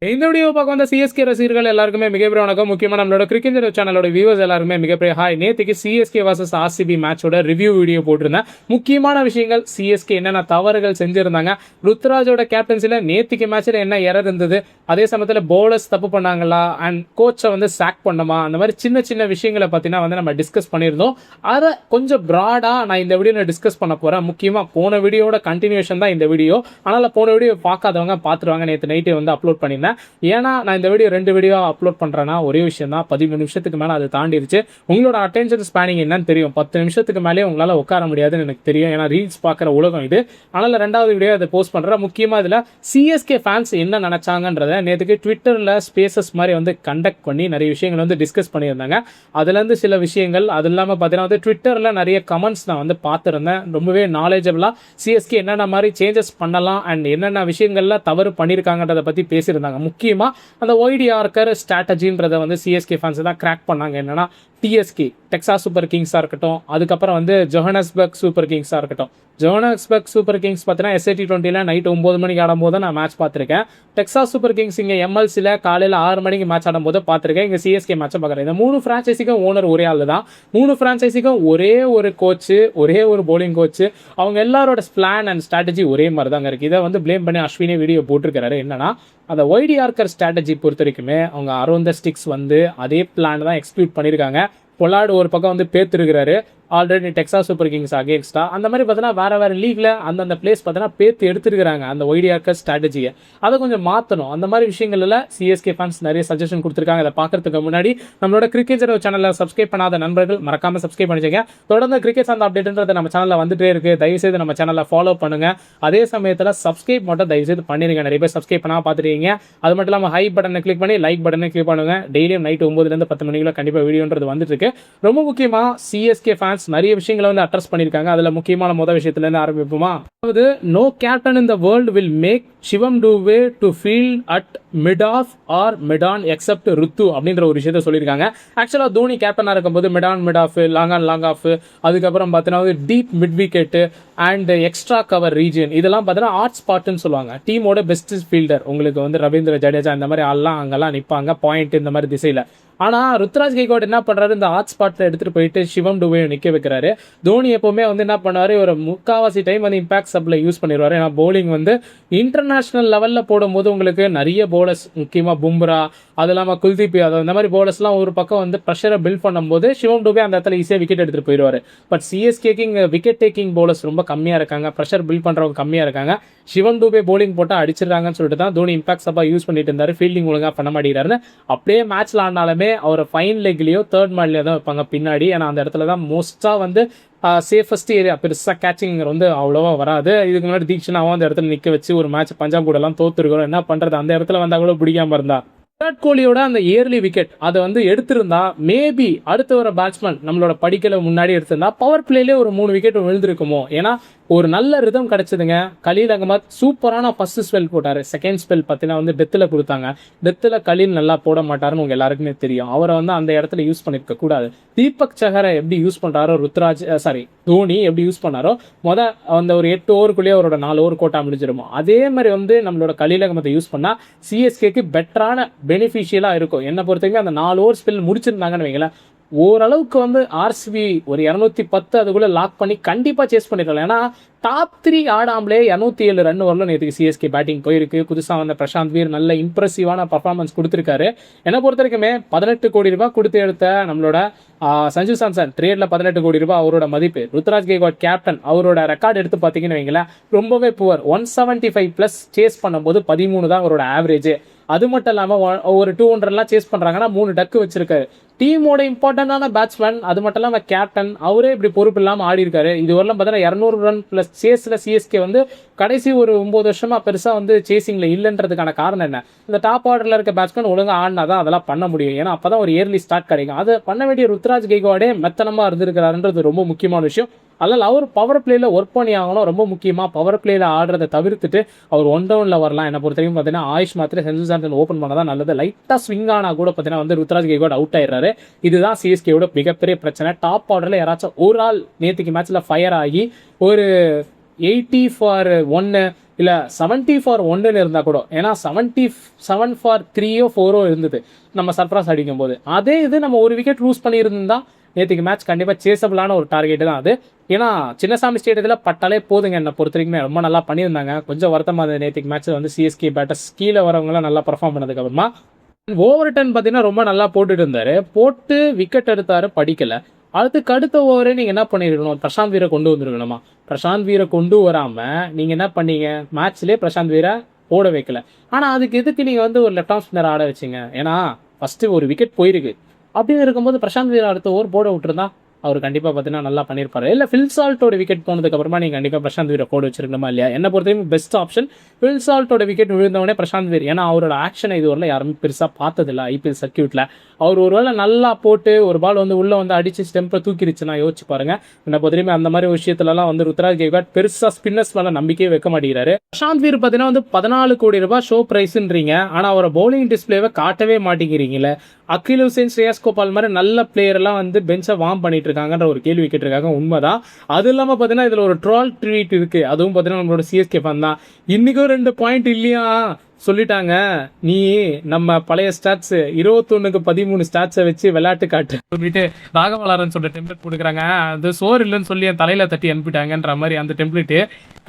இந்த வீடியோ பார்க்க வந்த சிஎஸ்கே ரசிகர்கள் எல்லாருக்குமே மிகப்பெரிய வணக்கம். முக்கியமாக நம்மளோட கிரிக்கெட் சேனலோட வியூவர்ஸ் எல்லாருமே மிகப்பெரிய ஹாய். நேற்றுக்கு சிஎஸ்கே வர்சஸ் ஆர்சிபி மேட்சோட ரிவ்யூ வீடியோ போட்டிருந்தேன். முக்கியமான விஷயங்கள் சிஎஸ்கே என்னென்ன தவறுகள் செஞ்சுருந்தாங்க, ருத்ராஜோட கேப்டன்சியில் நேற்றுக்கு மேட்சில் என்ன எரர் இருந்தது, அதே சமயத்தில் பவுலர்ஸ் தப்பு பண்ணாங்களா அண்ட் கோச்சை வந்து சாக் பண்ணமா, அந்த மாதிரி சின்ன சின்ன விஷயங்களை பற்றினா வந்து நம்ம டிஸ்கஸ் பண்ணியிருந்தோம். அதை கொஞ்சம் ப்ராடாக நான் இந்த வீடியோவில் டிஸ்கஸ் பண்ண போகிறேன். முக்கியமாக போன வீடியோட கண்டினியூஷன் தான் இந்த வீடியோ. அதனால் போன வீடியோ பார்க்காதவங்க பார்த்துருவாங்க. நேற்று நைட்டே வந்து அப்லோட் பண்ணியிருந்தேன். ஏன்னா நான் இந்த வீடியோ 2 வீடியோ அப்லோட் பண்ணுறேன்னா ஒரே விஷயம் தான், 13 நிமிஷத்துக்கு மேலே அது தாண்டிடுச்சு. உங்களோட அட்டென்ஷன் ஸ்பேனிங் என்னன்னு தெரியும். 10 நிமிஷத்துக்கு மேலே உங்களால் உட்கார முடியாதுன்னு எனக்கு தெரியும். ஏன்னா ரீல்ஸ் பார்க்குற உலகம் இது. அதனால் 2வது வீடியோ அதை போஸ்ட் பண்ணுறேன். முக்கியமாக இதில் சிஎஸ்கே ஃபேன்ஸ் என்ன நினச்சாங்கன்றதை நேற்றுக்கு ட்விட்டரில் ஸ்பேசஸ் மாதிரி வந்து கண்டக்ட் பண்ணி நிறைய விஷயங்கள் வந்து டிஸ்கஸ் பண்ணியிருந்தாங்க. அதுலேருந்து சில விஷயங்கள், அது இல்லாமல் பார்த்தீங்கன்னா வந்து ட்விட்டரில் நிறைய கமெண்ட்ஸ் நான் வந்து பார்த்துருந்தேன். ரொம்பவே நாலேஜபிளாக சிஎஸ்கே என்னென்ன மாதிரி சேஞ்சஸ் பண்ணலாம் அண்ட் என்னென்ன விஷயங்கள்ல தவறு பண்ணியிருக்காங்கன்றதை பற்றி பேசியிருந்தாங்க. முக்கியமாக அந்த ஒய்டிஆர்கர் ஸ்ட்ராட்டஜின்றதை வந்து சிஎஸ்கே ஃபேன்ஸ் தான் கிராக் பண்ணாங்க. என்னன்னா டிஎஸ்கே டெக்சாஸ் சூப்பர் கிங்ஸாக இருக்கட்டும், அதுக்கப்புறம் வந்து ஜோஹனஸ்பர்க் சூப்பர் கிங்ஸாக இருக்கட்டும். ஜோஹனஸ்பர்க் சூப்பர் கிங்ஸ் பார்த்தீங்கன்னா SAT20 நைட்டு 9 மணிக்கு ஆடும்போது நான் மேட்ச் பார்த்துருக்கேன். டெக்சாஸ் சூப்பர் கிங்ஸ் இங்கே MLCயில் காலையில் 6 மணிக்கு மேட்ச் ஆடும்போது பார்த்துருக்கேன். இங்கே சிஎஸ்கே மேட்சை பார்க்குறேன். இந்த 3 ஃப்ரான்ச்சைஸிக்கும் ஓனர் ஒரே ஆள் தான். 3 ஃப்ரான்ச்சைஸிக்கும் ஒரே ஒரு கோச்சு, ஒரே ஒரு போலிங் கோச்சு. அவங்க எல்லாரோட பிளான் அண்ட் ஸ்ட்ராட்டஜி ஒரே மாதிரி தாங்க இருக்குது. இதை வந்து ப்ளேம் பண்ணி அஸ்வினே வீடியோ போட்டிருக்கிறாரு. என்னன்னா அந்த ஒய்டிஆர்கர் ஸ்ட்ராட்டஜி பொறுத்த வரைக்குமே அவங்க அரௌண்ட் த ஸ்டிக்ஸ் வந்து அதே பிளான் தான் எக்ஸிக்யூட் பண்ணியிருக்காங்க. பொலார்டு ஒரு பக்கம் வந்து பேத்துருக்கிறாரு ஆல்ரெடி டெக்சாஸ் சூப்பர் கிங்ஸ் அகேன்ஸ்டா. அந்த மாதிரி பார்த்தீங்கன்னா வேறு லீக்ல அந்தந்த பிளேஸ் பார்த்தீங்கன்னா பேத்து எடுத்துருக்காங்க அந்த ஒய்டிஆர்கர் ஸ்ட்ராட்டஜியை. அதை கொஞ்சம் மாற்றணும். அந்த மாதிரி விஷயங்களில் சிஎஸ்கே ஃபேன்ஸ் நிறைய சஜஷன் கொடுத்துருக்காங்க. அதை பார்க்கறதுக்கு முன்னாடி நம்மளோட கிரிக்கெட் சேனலில் சப்ஸ்கிரைப் பண்ணாத நண்பர்கள் மறக்காமல் சப்ஸ்கிரைப் பண்ணிச்சுங்க. தொடர்ந்து கிரிக்கெட் சார்ந்த அப்டேட்ன்றது நம்ம சேனலில் வந்துட்டே இருக்கு. தயவுசெய்து நம்ம சேனலில் ஃபாலோ பண்ணுங்க. அதே சமயத்தில் சப்ஸ்கிரைப் மட்டும் தயவுசெய்து பண்ணிடுங்க. நிறைய பேர் சப்ஸ்கிரைப் பண்ணால் பார்த்துருக்கீங்க. அது மட்டும் இல்லாமல் ஹை பட்டனை கிளிக் பண்ணி லைக் பட்டனை கிளிக் பண்ணுங்க. டெய்லியும் நைட்டு 9லேருந்து 10 மணிக்குள்ள கண்டிப்பாக வீடியோன்றது வந்துட்டு இருக்கு. ரொம்ப முக்கியமாக சிஎஸ்கே ஃபேன்ஸ் நிறைய விஷயங்களை வந்து அட்ரஸ் பண்ணியிருக்காங்க. அதில் முக்கியமான முதல் விஷயத்துலேருந்து ஆரம்பிப்போமா. அதாவது no captain in the world will make Shivam Dube to feel at mid off or mid on except Ruthu அப்படின்ற ஒரு விஷயத்த சொல்லியிருக்காங்க. ஆக்சுவலாக தோனி கேப்டனாக இருக்கும்போது மிட் ஆஃப் லாங் ஆஃப், அதுக்கப்புறம் பார்த்தீங்கன்னா deep mid wicket and extra cover region, இதெல்லாம் பார்த்தீங்கன்னா ஆர்ட் ஸ்பாட்னு சொல்லுவாங்க. டீமோட பெஸ்ட் ஃபீல்டர் உங்களுக்கு வந்து ரவீந்திர ஜடேஜா இந்த மாதிரி ஆள்லாம் அங்கெல்லாம் நிற்பாங்க பாயிண்ட் இந்த மாதிரி திசையில். ஆனால் ருத்ராஜ் கெய்க்வாட் என்ன பண்ணுறாரு, இந்த ஹாட் ஸ்பாட்டில் எடுத்துகிட்டு போயிட்டு சிவம் டுவே நிற்க வைக்கிறாரு. தோனி எப்போவுமே வந்து என்ன பண்ணுவார், ஒரு முக்கால்வாசி டைம் வந்து இம்பாக்ட் சப்ளை யூஸ் பண்ணிடுவார். ஏன்னா பவுலிங் வந்து இன்டர்நேஷ்னல் லெவலில் போடும்போது உங்களுக்கு நிறைய பவுலர்ஸ், முக்கியமாக பும்ரா, அது இல்லாமல் குல்தீப் யாதவ், இந்த மாதிரி பவுலர்ஸ்லாம் ஒரு பக்கம் வந்து ப்ரெஷரை பில்ட் பண்ணும்போது சிவம் டுவே அந்த இடத்துல ஈஸியாக விக்கெட் எடுத்துகிட்டு போயிடுவார். பட் சிஎஸ்கேக்கு இங்கே விக்கெட் டேக்கிங் பவுலர்ஸ் ரொம்ப கம்மியாக இருக்காங்க, ப்ரெஷர் பில்ட் பண்ணுறவங்க கம்மியாக இருக்காங்க. சிவம் டுவே பவுலிங் போட்டால் அடிச்சிடறாங்கன்னு சொல்லிட்டு தான் தோனி இம்பாக்ட் சப்பா யூஸ் பண்ணிட்டு இருந்தார். ஃபீல்டிங் ஒழுங்காக பண்ண மாட்டேங்கிறாருன்னு அப்படியே மேட்ச்சில் ஆடினாலுமே அவர் ஃபைன் லெக்லேயோ தேர்ட் மேட்லேயோ தான் வைப்பாங்க பின்னாடி. ஏன்னா அந்த இடத்துல தான் மோஸ்ட்டாக வந்து சேஃபஸ்ட் ஏரியா, பெருசாக கேச்சிங் வந்து அவ்வளோவா வராது. இதுக்கு முன்னாடி தீக்ஷனாவும் அந்த இடத்துல நிற்க வச்சு ஒரு மேட்ச் பஞ்சாப் கூட எல்லாம் தோத்துருக்கிறோம். என்ன பண்ணுறது, அந்த இடத்துல வந்தால் கூட பிடிக்காம இருந்தா. விராட் கோலியோட அந்த இயர்லி விக்கெட் அதை வந்து எடுத்திருந்தா மேபி அடுத்த ஒரு பேட்ஸ்மேன் நம்மளோட படிக்கல முன்னாடி எடுத்திருந்தா பவர் பிளேலே ஒரு 3 விக்கெட் விழுந்திருக்குமோ. ஏன்னா ஒரு நல்ல ரிதம் கிடச்சிதுங்க. கலீல் அகமத் சூப்பரான ஃபர்ஸ்ட் ஸ்பெல் போட்டார். செகண்ட் ஸ்பெல் பார்த்தீங்கன்னா வந்து டெத்தில் கொடுத்தாங்க. டெத்தில் கலீல் நல்லா போட மாட்டாருன்னு உங்கள் எல்லாருக்குமே தெரியும். அவரை வந்து அந்த இடத்துல யூஸ் பண்ணியிருக்க கூடாது. தீபக் சஹரை எப்படி யூஸ் பண்ணுறாரோ தோனி எப்படி யூஸ் பண்ணாரோ அந்த ஒரு 8 ஓவருக்குள்ளேயே அவரோட 4 ஓவர் கோட்டா முடிஞ்சிருமோ. அதே மாதிரி வந்து நம்மளோட கலீல் அகமத்தை யூஸ் பண்ணால் சிஎஸ்கேக்கு பெட்டரான பெனிஃபிஷியலாக இருக்கும். என்னை பொறுத்தவரைக்கும் அந்த 4 ஓவர் ஸ்பெல் முடிச்சிருந்தாங்கன்னு வைங்களேன், ஓரளவுக்கு வந்து ஆர்சிபி ஒரு 210 அதுக்குள்ளே லாக் பண்ணி கண்டிப்பாக சேஸ் பண்ணிடலாம். ஏன்னா டாப் 3 ஆடாமலே 207 ரன் வரல நேற்றுக்கு சிஎஸ்கே பேட்டிங் போயிருக்கு. புதுசாக வந்த பிரசாந்த் வீர் நல்ல இம்ப்ரெசிவான பர்ஃபார்மன்ஸ் கொடுத்துருக்காரு. என்னை பொறுத்த வரைக்குமே 18 கோடி ரூபாய் கொடுத்து எடுத்த நம்மளோட சஞ்சு சாம்சன் ட்ரேடில் 18 கோடி ரூபாய் அவரோட மதிப்பு. ருத்ராஜ் கெய்க்வாட் கேப்டன் அவரோட ரெக்கார்டு எடுத்து பார்த்தீங்கன்னு வைங்களேன், ரொம்பவே புவர். 175+ சேஸ் பண்ணும்போது 13 தான் அவரோட ஆவரேஜ். அது மட்டும் இல்லாமல் ஒரு 200 சேஸ் பண்ணுறாங்கன்னா 3 டக்கு வச்சிருக்காரு. டீமோட இம்பார்ட்டண்டான பேட்ஸ்மேன், அது மட்டும் இல்லாமல் கேப்டன், அவரே இப்படி பொறுப்பு இல்லாமல் ஆடி இருக்காரு. இது வரலாம் பார்த்தீங்கன்னா 200 ரன் ப்ளஸ் சேஸில் சிஎஸ்கே வந்து கடைசி ஒரு 9 வருஷமாக பெருசாக வந்து சேசிங்கில் இல்லைன்றதுக்கான காரணம் என்ன, இந்த டாப் ஆர்டரில் இருக்க பேட்ஸ்மேன் ஒழுங்காக ஆடினா தான் அதெல்லாம் பண்ண முடியும். ஏன்னா அப்போ தான் ஒரு இயர்லி ஸ்டார்ட் கிடைக்கும். அதை பண்ண வேண்டிய ருத்ராஜ் கெய்க்வாடே மெத்தனமாக இருந்திருக்கிறாருன்றது ரொம்ப முக்கியமான விஷயம். அதனால் அவர் பவர் பிளேயில் ஒர்க் பண்ணி ஆகணும். ரொம்ப முக்கியமாக பவர் பிளேயில் ஆடுறதை தவிர்த்துட்டு அவர் 1 டவுனில் வரலாம். என்ன பொறுத்த வரைக்கும் பார்த்தீங்கன்னா ஆயுஷ் மாத்திரை செஞ்சு சாம்சன் ஓப்பன் பண்ண தான் நல்லது. லைட்டாக ஸ்விங் ஆனால் கூட பார்த்தீங்கன்னா வந்து ருத்ராஜ் கெய்க்வாட் அவுட் ஆயிடுறாரு. இதுதான் சிஎஸ்கேயோட மிகப்பெரிய பிரச்சனை. டாப் ஆர்டரில் யாராச்சும் ஒரு ஆள் நேற்றுக்கு மேட்ச்சில் ஃபயர் ஆகி ஒரு 80-1 இல்லை 70-1 இருந்தால் கூட, ஏன்னா 77-3 இருந்தது நம்ம சர்ஃப்ராஸ் அடிக்கும் போது. அதே இது நம்ம ஒரு விக்கெட் லூஸ் பண்ணியிருந்தா நேற்றுக்கு மேட்ச் கண்டிப்பாக சேஸபிளான ஒரு டார்கெட்டு தான் அது. ஏன்னா சின்னசாமி ஸ்டேடியத்தில் பட்டாலே போதுங்க, என்னை பொறுத்த வரைக்குமே ரொம்ப நல்லா பண்ணியிருந்தாங்க. கொஞ்சம் வருத்தமாக இருந்தது நேற்றுக்கு மேட்ச்சில் வந்து சிஎஸ்கே பேட்டர்ஸ் கீழே வரவங்களாம் நல்லா பர்ஃபார்ம் பண்ணதுக்கப்புறமா. ஓவர்டன் பார்த்தீங்கன்னா ரொம்ப நல்லா போட்டுட்டு இருந்தார், போட்டு விக்கெட் எடுத்தார், படிக்கலை. அடுத்த ஓவரே நீங்கள் என்ன பண்ணியிருக்கணும், பிரசாந்த் வீரை கொண்டு வந்துருக்கணுமா? பிரசாந்த் வீரை கொண்டு வராமல் நீங்கள் என்ன பண்ணீங்க, மேட்ச்லேயே பிரசாந்த் வீரை ஓட வைக்கல. ஆனால் அதுக்கு எதுக்கு நீங்கள் வந்து ஒரு லெஃப்ட் ஆர்ம் ஸ்பின்னர் ஆட வச்சிங்க? ஏன்னா ஃபஸ்ட்டு ஒரு விக்கெட் போயிருக்கு, அப்படின்னு இருக்கும்போது பிரசாந்த் வீரா அடுத்த ஓவர் போட விட்டுருந்தா அவர் கண்டிப்பாக பார்த்தீங்கன்னா நல்லா பண்ணியிருப்பாரு. இல்லை ஃபில் சால்ட்டோட விக்கெட் போனதுக்கப்புறமா நீங்கள் கண்டிப்பாக பிரசாந்த் வீரை போட வச்சிருக்கணுமா இல்லையா? என்னை பொறுத்தவரைக்கும் பெஸ்ட் ஆப்ஷன் ஃபில் சால்ட்டோட விக்கெட் விழுந்தவொடனே பிரசாந்த் வீர். ஏன்னா அவரோட ஆக்ஷனை இது வரல யாருமே பெருசாக பார்த்ததில்ல ஐபிஎல் சர்க்கியூட்டில். அவர் ஒரு வேளை நல்லா போட்டு ஒரு பால் வந்து உள்ளே வந்து அடித்து ஸ்டெம்பை தூக்கிடுச்சுன்னா யோசிச்சு பாருங்கள். என்னை பொறுத்தவரைக்கும் அந்த மாதிரி விஷயத்துலலாம் வந்து ருத்ராஜ் கெய்க்வாட் பெருசாக ஸ்பின்னர்ஸ் மேலே நம்பிக்கையே வைக்க மாட்டேங்கிறாரு. பிரசாந்த் வீர் பார்த்தீங்கன்னா வந்து 14 கோடி ரூபாய் ஷோ ப்ரைஸுன்றீங்க, ஆனால் அவரை பவுலிங் டிஸ்பிளேவை காட்டவே மாட்டேங்கிறீங்களே. அகில் ஹுசேன், ஸ்ரேயாஸ் கோபால் மாதிரி நல்ல பிளேயர்லாம் வந்து பெஞ்சை வார்ம் பண்ணிட்டு இருக்காங்கன்ற ஒரு கேள்வி கேட்டிருக்காங்க. உண்மைதான். அது இல்லாமல் பார்த்தீங்கன்னா இதில் ஒரு ட்ரால் ட்வீட் இருக்குது, அதுவும் பார்த்தீங்கன்னா நம்மளோட சிஎஸ்கே ஃபேன் தான். இன்றைக்கும் 2 பாயிண்ட் இல்லையா சொல்லிட்டாங்க, நீ நம்ம பழைய ஸ்டாட்ஸ் 21-13 ஸ்டாட்ஸை வச்சு விளையாட்டு காட்டு சொல்லிட்டு ராகவலாரன் சொல்லிட்டு டெம்ப்ளேட் கொடுக்குறாங்க. அது சோறு இல்லைன்னு சொல்லி என் தலையில் தட்டி அனுப்பிட்டாங்கன்ற மாதிரி அந்த டெம்ப்ளேட்டு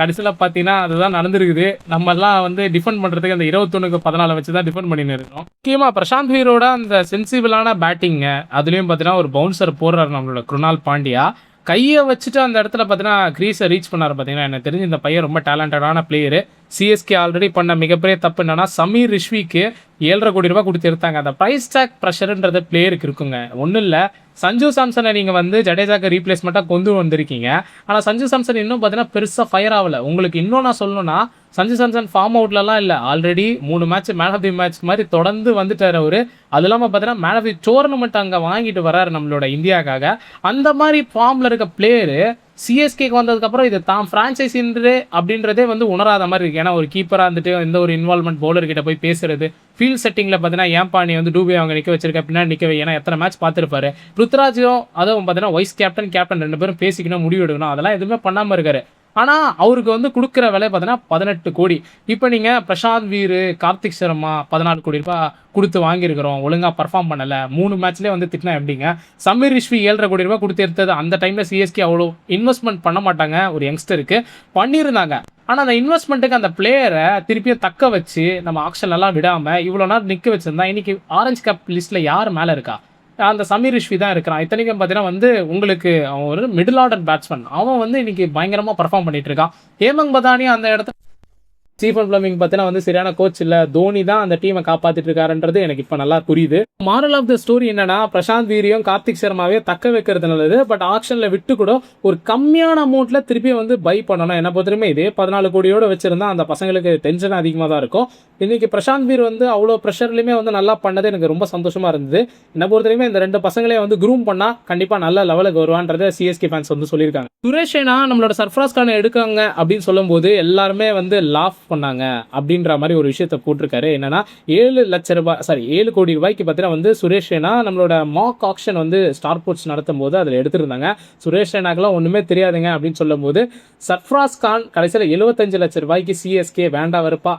கடைசியில் பார்த்தீங்கன்னா அதுதான் நடந்துருக்குது. நம்மெல்லாம் வந்து டிஃபெண்ட் பண்ணுறதுக்கு அந்த 21-14 வச்சு தான் டிஃபெண்ட் பண்ணின்னு இருக்கோம். முக்கியமாக பிரசாந்த் வீரோட அந்த சென்சிபிளான பேட்டிங்க, அதுலேயும் பார்த்தீங்கன்னா ஒரு பவுன்சர் போடுறாரு நம்மளோட குருணால் பாண்டியா. கையை வச்சுட்டு அந்த இடத்துல பார்த்தீங்கன்னா க்ரீஸை ரீச் பண்ணார். பார்த்தீங்கன்னா எனக்கு தெரிஞ்சு இந்த பையன் ரொம்ப டேலண்டடான பிளேயரு. சிஎஸ்கே ஆல்ரெடி பண்ண மிகப்பெரிய தப்பு என்னன்னா, சமீர் ரிஷ்விக்கு 7.5 கோடி ரூபாய் கொடுத்து எடுத்தாங்க. அந்த ப்ரைஸ் டேக் ப்ரெஷருன்றது பிளேயருக்கு இருக்குங்க. ஒன்றும் இல்லை, சஞ்சு சாம்சனை நீங்கள் வந்து ஜடேஜாக்கு ரீப்ளேஸ்மெண்ட்டாக கொண்டு வந்திருக்கீங்க. ஆனால் சஞ்சு சாம்சன் இன்னும் பார்த்தீங்கன்னா பெருசாக ஃபயர் ஆகலை. உங்களுக்கு இன்னும் நான் சொல்லணும்னா, சஞ்சு சாம்சன் ஃபார்ம் அவுட்லலாம் இல்லை, already 3 match man of the match மாதிரி தொடர்ந்து வந்துட்டார் அவர். அது இல்லாமல் பார்த்தீங்கன்னா மேன் ஆஃப் தி டோர்னமெண்ட் அங்கே வாங்கிட்டு வர்றாரு நம்மளோட இந்தியாவுக்காக. அந்த மாதிரி ஃபார்மில் இருக்க பிளேயரு சிஎஸ்கேக்கு வந்ததுக்கப்புறம் இது தான் ஃப்ரான்ச்சைஸின்றே அப்படின்றதே வந்து உணராத மாதிரி இருக்குது. ஏன்னா ஒரு கீப்பராக இருந்துட்டு எந்த ஒரு இன்வால்மெண்ட் பவுலர்கிட்ட போய் பேசுறது, ஃபீல்ட் செட்டிங்கில் பார்த்தீங்கன்னா ஏன்பா நீ வந்து டூபே அவங்க நிற்க வச்சிருக்க, பின்னாடி நிற்கவே, ஏன்னா எத்தனை மேட்ச் பார்த்துருப்பாரு. ருத்ராஜும் அதுவும் பார்த்தீங்கன்னா வைஸ் கேப்டன் 2 பேரும் பேசிக்கணும், முடிவு எடுக்கணும், அதெல்லாம் எதுவுமே பண்ணாமல் இருக்காரு. ஆனால் அவருக்கு வந்து கொடுக்குற விலை பார்த்தீங்கன்னா 18 கோடி. இப்போ நீங்கள் பிரசாந்த் வீர், கார்த்திக் சர்மா 14 கோடி ரூபாய் கொடுத்து வாங்கியிருக்கிறோம், ஒழுங்காக பர்ஃபார்ம் பண்ணலை, 3 மேட்ச்லேயே வந்து திட்டினா எப்படிங்க? சமீர் ரிஷ்வி 7.5 கோடி ரூபாய் கொடுத்து எடுத்தது அந்த டைமில் சிஎஸ்கே அவ்வளோ இன்வெஸ்ட்மெண்ட் பண்ண மாட்டாங்க, ஒரு யங்ஸ்டருக்கு பண்ணியிருந்தாங்க. ஆனால் அந்த இன்வெஸ்ட்மெண்ட்டுக்கு அந்த பிளேயரை திருப்பியும் தக்க வச்சு நம்ம ஆக்ஷன்லாம் விடாமல் இவ்வளோ நாள் நிற்க வச்சுருந்தா இன்றைக்கி ஆரஞ்சு கப் லிஸ்ட்டில் யார் மேலே இருக்கா? அந்த சமீர் ரிஷ்வி தான் இருக்கிறான். இத்தனைக்கும் பார்த்தீங்கன்னா வந்து உங்களுக்கு அவன் ஒரு மிடில் ஆர்டர் பேட்ஸ்மேன், அவன் வந்து இன்னைக்கு பயங்கரமாக பர்ஃபார்ம் பண்ணிட்டு இருக்கான். ஹேமந்த் பதானி அந்த இடத்துல ஸ்டீஃபன் ஃப்ளமிங் பார்த்தீங்கன்னா வந்து சரியான கோச் இல்லை, தோனி தான் அந்த டீமை காப்பாற்றிட்டு இருக்காருன்றது எனக்கு இப்போ நல்லா புரியுது. மாரல் ஆஃப் த ஸ்டோரி என்னன்னா, பிரசாந்த் வீரியும் கார்த்திக் சர்மாவே தக்க வைக்கிறது நல்லது, பட் ஆக்ஷனில் விட்டு கூட ஒரு கம்மியான அமௌண்ட்டில் திருப்பி வந்து பை பண்ணணும். என்ன பொறுத்தவரைக்குமே இதே 14 கோடியோடு வச்சிருந்தா அந்த பசங்களுக்கு டென்ஷன் அதிகமாக தான் இருக்கும். இன்னைக்கு பிரசாந்த் வீர் வந்து அவ்வளோ ப்ரெஷர்லையுமே வந்து நல்லா பண்ணது எனக்கு ரொம்ப சந்தோஷமாக இருந்தது. என்ன பொறுத்தவரைக்குமே இந்த 2 பசங்களே வந்து க்ரூம் பண்ணால் கண்டிப்பாக நல்ல லெவலுக்கு வருவான்றதை சிஎஸ்கே ஃபேன்ஸ் வந்து சொல்லியிருக்காங்க. சுரேஷ் ரெய்னா நம்மளோட சர்ஃப்ராஸ் கானை எடுக்காங்க அப்படின்னு சொல்லும்போது எல்லாருமே வந்து லாஃப் பண்ணாங்க அப்படின்ற மாதிரி ஒரு விஷயத்தை போட்டிருக்காரு. என்னன்னா 7 கோடி ரூபாய்க்கு பார்த்தீங்கன்னா வந்து சுரேஷ் ரெய்னா நம்மளோட மாக் ஆக்ஷன் வந்து ஸ்டார் ஸ்போர்ட்ஸ் நடத்தும் போது அதில் எடுத்திருந்தாங்க. சுரேஷ் ரெய்னாக்கெல்லாம் ஒன்றுமே தெரியாதுங்க அப்படின்னு சொல்லும் போது சர்ஃப்ராஸ் கான் கடைசியில் 75 லட்சம் ரூபாய்க்கு சிஎஸ்கே வேண்டாம் வருப்பா,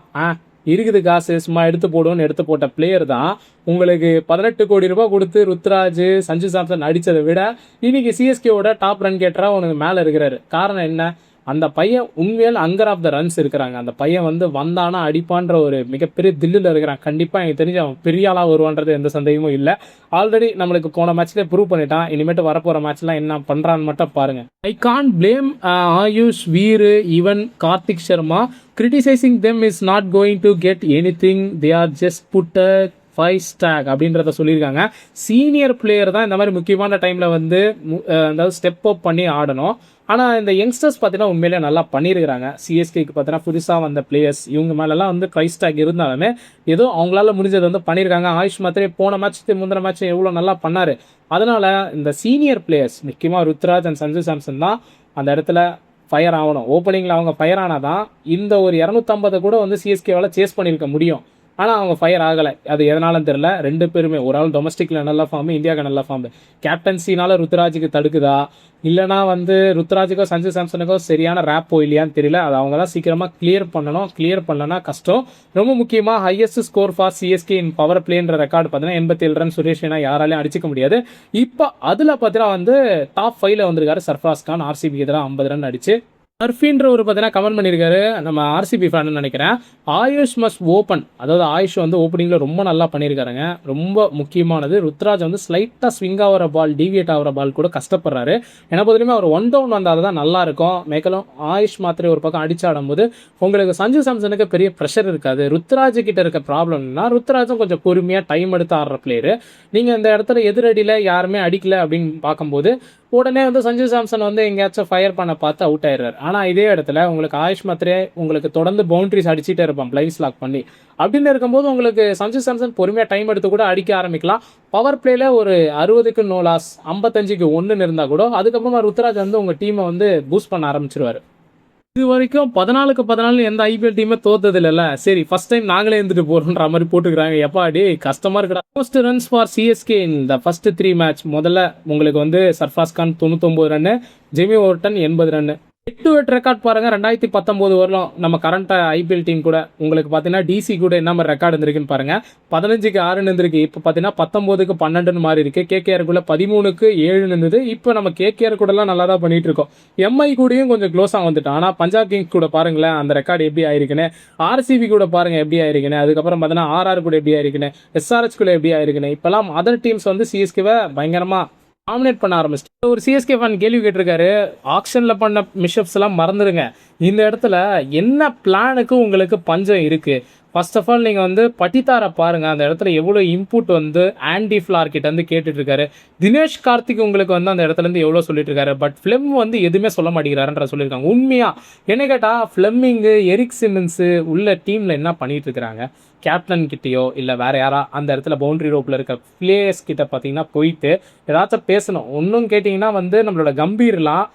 இருக்குது காசு சும்மா எடுத்து போடுவோன்னு எடுத்து போட்ட பிளேயர் தான் உங்களுக்கு 18 கோடி ரூபாய் கொடுத்து ருத்ராஜ், சஞ்சு சாம்சன் அடித்ததை விட இன்னைக்கு சிஎஸ்கேவோட டாப் ரன் கேட்டராக உனக்கு மேலே இருக்கிறாரு. காரணம் என்ன? அந்த பையன் உண்மையில் அங்கர் ஆஃப் த ரன்ஸ் இருக்கிறாங்க. அந்த பையன் வந்து வந்தானா அடிப்பான்ற ஒரு மிகப்பெரிய தில்லில் இருக்கிறான். கண்டிப்பாக எனக்கு தெரிஞ்சு அவன் பெரிய ஆளாக வருவான்றது எந்த சந்தேகமும் இல்லை. ஆல்ரெடி நம்மளுக்கு போன மேட்ச்லேயே ப்ரூவ் பண்ணிட்டான். இனிமேட்டு வரப்போகிற மேட்ச்லாம் என்ன பண்ணுறான்னு மட்டும் பாருங்கள். I can't blame Ayush, Veer, even Kartik Sharma. Criticizing them is not going to get anything, they are just put a 5 stock அப்படின்றத சொல்லியிருக்காங்க. சீனியர் பிளேயர் தான் இந்த மாதிரி முக்கியமான டைமில் வந்து அதாவது ஸ்டெப் அப் பண்ணி ஆடணும். ஆனால் இந்த யங்ஸ்டர்ஸ் பார்த்தீங்கன்னா உண்மையிலே நல்லா பண்ணியிருக்கிறாங்க. சிஎஸ்கேக்கு பார்த்தீங்கன்னா புதுசாக வந்த பிளேயர்ஸ் இவங்க மேலெலாம் வந்து ப்ரைஸ் டேக் இருந்தாலுமே ஏதோ அவங்களால முடிஞ்சது வந்து பண்ணியிருக்காங்க. ஆயுஷ் மாத்திரே போன மேட்ச் முந்தின மேட்ச் எவ்வளோ நல்லா பண்ணார். அதனால் இந்த சீனியர் பிளேயர்ஸ் முக்கியமாக ருத்ராஜ் அண்ட் சஞ்சு சாம்சன் தான் அந்த இடத்துல ஃபயர் ஆகணும். ஓப்பனிங்கில் அவங்க ஃபயர் ஆனால் தான் இந்த ஒரு 250 கூட வந்து சிஎஸ்கேவால் சேஸ் பண்ணியிருக்க முடியும். ஆனால் அவங்க ஃபயர் ஆகலை. அது எதனாலும் தெரியல. 2 பேருமே ஒரு ஆள் டொமஸ்டிக்கில் நல்ல ஃபார்மு, இந்தியாவுக்கு நல்ல ஃபார்மு. கேப்டன்சினால ருத்துராஜுக்கு தடுக்குதா, இல்லைனா வந்து ருத்துராஜுக்கோ சஞ்சு சாம்சனுக்கோ சரியான ரேப்போ இல்லையான்னு தெரியல. அது அவங்க தான் சீக்கிரமாக கிளியர் பண்ணணும். கிளியர் பண்ணலன்னா கஷ்டம். ரொம்ப முக்கியமாக highest score for CSK in power பிளேன்ற ரெக்கார்டு பார்த்தீங்கன்னா 87 ரன் சுரேஷ் ரெய்னா யாராலையும் அடிச்சிக்க முடியாது. இப்போ அதில் பார்த்தீங்கன்னா வந்து டாப் 5ல் வந்திருக்காரு சர்ஃப்ராஸ் கான். ஆர்சிபிக்கு எதிராக 50 ரன் அடிச்சு. அர்ஃபின்றவர் பார்த்தீங்கன்னா கமெண்ட் பண்ணியிருக்காரு, நம்ம ஆர்சிபி ஃபேன்னு நினைக்கிறேன். ஆயுஷ் மஸ்ட் ஓப்பன், அதாவது ஆயுஷ் வந்து ஓப்பனிங்கில் ரொம்ப நல்லா பண்ணியிருக்காருங்க. ரொம்ப முக்கியமானது ருத்ராஜ் வந்து ஸ்லைட்டாக ஸ்விங் ஆகிற பால், டீவியேட் ஆகிற பால் கூட கஷ்டப்படுறாரு. ஏன்னா பொதுவுமே அவர் 1 டவுன் வந்தால் தான் நல்லா இருக்கும். மேலும் ஆயுஷ் மாத்திரை ஒரு பக்கம் அடிச்சாடும்போது உங்களுக்கு சஞ்சு சாம்சனுக்கு பெரிய ப்ரெஷர் இருக்காது. ருத்ராஜ் கிட்ட இருக்க ப்ராப்ளம்னா ருத்ராஜும் கொஞ்சம் பொறுமையாக டைம் எடுத்து ஆடுற பிளேயரு. நீங்கள் இந்த இடத்துல எதிரடியில் யாருமே அடிக்கல அப்படின்னு பார்க்கும்போது உடனே வந்து சஞ்சு சாம்சன் வந்து எங்கேயாச்சும் ஃபயர் பண்ண பார்த்து அவுட் ஆயிடுறாரு. ஆனால் இதே இடத்துல உங்களுக்கு ஆயுஷ் மாத்திரே உங்களுக்கு தொடர்ந்து பவுண்டரிஸ் அடிச்சுட்டே இருப்பான் பிளைன்ஸ் லாக் பண்ணி. அப்படின்னு இருக்கும்போது உங்களுக்கு சஞ்சு சாம்சன் பொறுமையாக டைம் எடுத்து கூட அடிக்க ஆரம்பிக்கலாம். பவர் பிளேயில் ஒரு 60க்கு நோ லாஸ், 55க்கு 1ன்னு இருந்தால் கூட அதுக்கப்புறமா ருத்ராஜ் வந்து உங்கள் டீமை வந்து பூஸ்ட் பண்ண ஆரம்பிச்சிருவார். இது வரைக்கும் 14க்கு 14 எந்த ஐபிஎல் டீமே தோத்தது இல்லைல்ல. சரி, ஃபர்ஸ்ட் டைம் நாங்களே இருந்துட்டு போகிறோன்ற மாதிரி போட்டுக்கிறாங்க. எப்பாடி கஷ்டமாக இருக்கடா. மோஸ்ட் ரன்ஸ் ஃபார் சிஎஸ்கே இந்த ஃபர்ஸ்ட் 3 மேட்ச். முதல்ல உங்களுக்கு வந்து Sarfaraz Khan 99 run, Jamie Overton 80 run. 8 record பாருங்கள். 2019 வரலாம் நம்ம கரண்ட்டாக ஐபிஎல் டீம் கூட உங்களுக்கு பார்த்தீங்கன்னா டிசி கூட என்ன மாதிரி ரெக்கார்டு இருந்திருக்குன்னு பாருங்கள். 15க்கு 6 இருந்திருக்கு. இப்போ பார்த்தீங்கன்னா 19க்கு 12 மாதிரி இருக்குது. கேகேஆருக்குள்ள 13க்கு 7 இருந்தது. இப்போ நம்ம கேகேஆர் கூடலாம் நல்லா தான் பண்ணிட்டு இருக்கோம். எம்ஐ கூடயும் கொஞ்சம் க்ளோஸாக வந்துட்டோம். ஆனால் பஞ்சாப் கிங்ஸ் கூட பாருங்களேன் அந்த ரெக்கார்டு எப்படி ஆயிருக்குன்னு. ஆர்சிபி கூட பாருங்கள் எப்படி ஆயிருக்குன்னு. அதுக்கப்புறம் பார்த்தீங்கன்னா ஆர்ஆர் கூட எப்படி ஆயிருக்குன்னு, எஸ்ஆர்ஹெச் கூட எப்படி ஆயிருக்குன்னு. இப்போலாம் அதர் டீம்ஸ் வந்து சிஎஸ்கேவை பயங்கரமாக டாமினேட் பண்ண ஆரம்பிச்சிட்டு. ஒரு சிஎஸ்கே ஃபேன் கேள்வி கேட்டிருக்காரு, ஆக்ஷனில் பண்ண மிஷப்ஸ் எல்லாம் மறந்துடுங்க. இந்த இடத்துல என்ன பிளானுக்கு உங்களுக்கு பஞ்சம் இருக்குது? ஃபர்ஸ்ட் ஆஃப் ஆல் நீங்கள் வந்து பட்டித்தாரை பாருங்கள். அந்த இடத்துல எவ்வளோ இன்புட் வந்து ஆண்டி ஃப்ளார் கிட்ட வந்து கேட்டுட்ருக்காரு. தினேஷ் கார்த்திக் உங்களுக்கு வந்து அந்த இடத்துலேருந்து எவ்வளோ சொல்லிட்டு இருக்காரு. பட் ஃப்ளெம் வந்து எதுவுமே சொல்ல மாட்டேங்கிறாருன்ற சொல்லியிருக்காங்க. உண்மையாக என்ன கேட்டால் ஃப்ளெம்மிங்கு, எரிக் சிமன்ஸு உள்ள டீமில் என்ன பண்ணிகிட்டு இருக்கிறாங்க? கேப்டன் கிட்டேயோ இல்லை வேறு யாரா அந்த இடத்துல பவுண்டரி ரோப்பில் இருக்க பிளேயர்ஸ் கிட்ட பார்த்தீங்கன்னா போயிட்டு ஏதாச்சும் பேசணும். ஒன்றும் கேட்டிங்கன்னா வந்து நம்மளோட கம்பீர்லாம்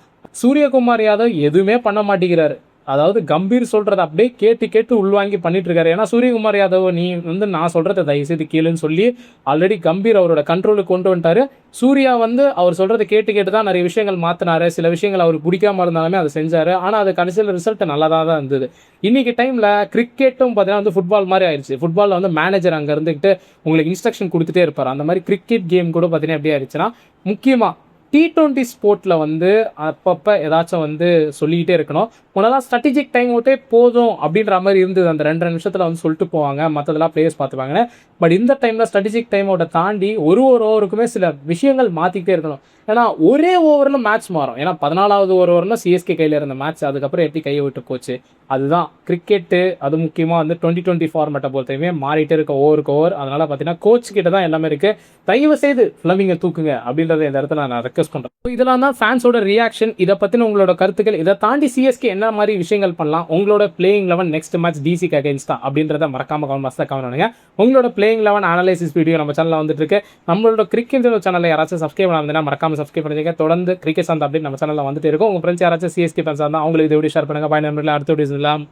சூரியகுமார் யாதவ் எதுவுமே பண்ண மாட்டேங்கிறாரு. அதாவது கம்பீர் சொல்கிறத அப்படியே கேட்டு கேட்டு உள்வாங்கி பண்ணிட்டு இருக்காரு. ஏன்னா சூரியகுமார் யாதவ் நீ வந்து நான் சொல்கிறத தயவுசெய்து கேளுன்னு சொல்லி ஆல்ரெடி கம்பீர் அவரோட கண்ட்ரோலுக்கு கொண்டு வந்துட்டாரு. சூர்யா வந்து அவர் சொல்கிறத கேட்டு கேட்டு தான் நிறைய விஷயங்கள் மாற்றினாரு. சில விஷயங்கள் அவருக்கு பிடிக்காம இருந்தாலுமே அதை செஞ்சார். ஆனால் அது கடைசியில் ரிசல்ட் நல்லா தான் இருந்தது. இன்றைக்கி டைமில் கிரிக்கெட்டும் பார்த்தீங்கன்னா வந்து ஃபுட்பால் மாதிரி ஆயிடுச்சு. ஃபுட்பாலில் வந்து மேனேஜர் அங்கே இருந்துக்கிட்டு உங்களுக்கு இன்ஸ்ட்ரக்ஷன் கொடுத்துட்டே இருப்பார். அந்த மாதிரி கிரிக்கெட் கேம் கூட பார்த்தீங்கன்னா எப்படி ஆயிடுச்சுன்னா முக்கியமாக T20 ஸ்போர்ட்டில் வந்து அப்பப்போ ஏதாச்சும் வந்து சொல்லிக்கிட்டே இருக்கணும். முன்னெல்லாம் ஸ்ட்ராட்டஜிக் டைம் விட்டே போதும் அப்படின்ற மாதிரி இருந்தது. அந்த 2 நிமிஷத்தில் வந்து சொல்லிட்டு போவாங்க, மற்றதெல்லாம் பிளேயர்ஸ் பார்த்துப்பாங்கன்னு. பட் இந்த டைமில் ஸ்ட்ராட்டஜிக் டைமோட தாண்டி ஒரு ஓவருக்குமே சில விஷயங்கள் மாற்றிக்கிட்டே இருக்கணும். ஏன்னா ஒரே ஓவரில் மேட்ச் மாறும். ஏன்னா 14வது ஓவரில் சிஎஸ்கே கையில் இருந்த மேட்ச் அதுக்கப்புறம் எப்படி கையை விட்டு போச்சு. அதுதான் கிரிக்கெட்டு. அது முக்கியமாக வந்து 2020 ஃபார்மேட்டை பொறுத்தவரையுமே மாறிட்டே இருக்க ஓவருக்கு ஓவர். அதனால் பார்த்தீங்கன்னா கோச் கிட்ட தான் எல்லாமே இருக்குது. தயவு செய்து ஃப்ளமிங்கை தூக்குங்க அப்படின்றத இந்த இடத்துல நான் ரெக்வஸ்ட் பண்ணுறேன். இதெல்லாம் தான் ஃபேன்ஸோட ரியாக்ஷன். இதை பற்றின உங்களோட கருத்துக்கள். இதை தாண்டி சிஎஸ்கே என்ன மாதிரி விஷயங்கள் பண்ணலாம், உங்களோட பிளேயிங் 11 நெக்ஸ்ட் மேட்ச் டிசிக்கு அகைன்ஸ்டா அப்படின்றத மறக்காம கமெண்ட் பாக்ஸ்ல கமெண்ட் பண்ணுங்க. உங்களோட பிளேயிங் 11 அனலைசிஸ் வீடியோ நம்ம சேனல்ல வந்துட்டு இருக்கு. நம்மளோட கிரிக்கெட் சேனல்ல யாராச்சும் சப்ஸ்கிரைப் பண்ணாம மறக்காம சப்ஸ்கிரைப் பண்ணுங்க. தொடர்ந்து கிரிக்கெட் சார்ந்த அப்டேட் நம்ம சேனல்ல வந்துட்டு இருக்கும். உங்க ஃப்ரெண்ட்ஸ் யாராச்சும் சிஎஸ்கே ஃபேன்ஸ் இருந்தா அவங்களுக்கு இந்த வீடியோ ஷேர் பண்ணுங்க. பாய் நண்பர்களே, அடுத்த வீடியோஸ் எல்லாம்